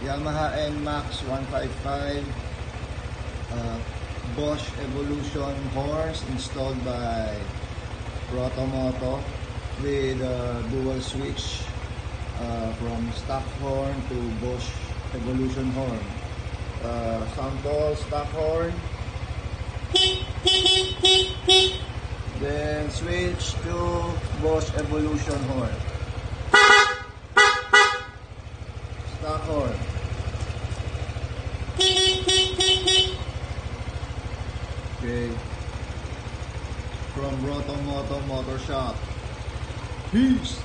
Yamaha NMAX 155 Bosch Evolution Horns installed by Rotomoto with dual switch from stock horn to Bosch Evolution Horn. Sample stock horn, then switch to Bosch Evolution Horn. Stock horn. Okay. From Rotomoto Motor Shop. Peace.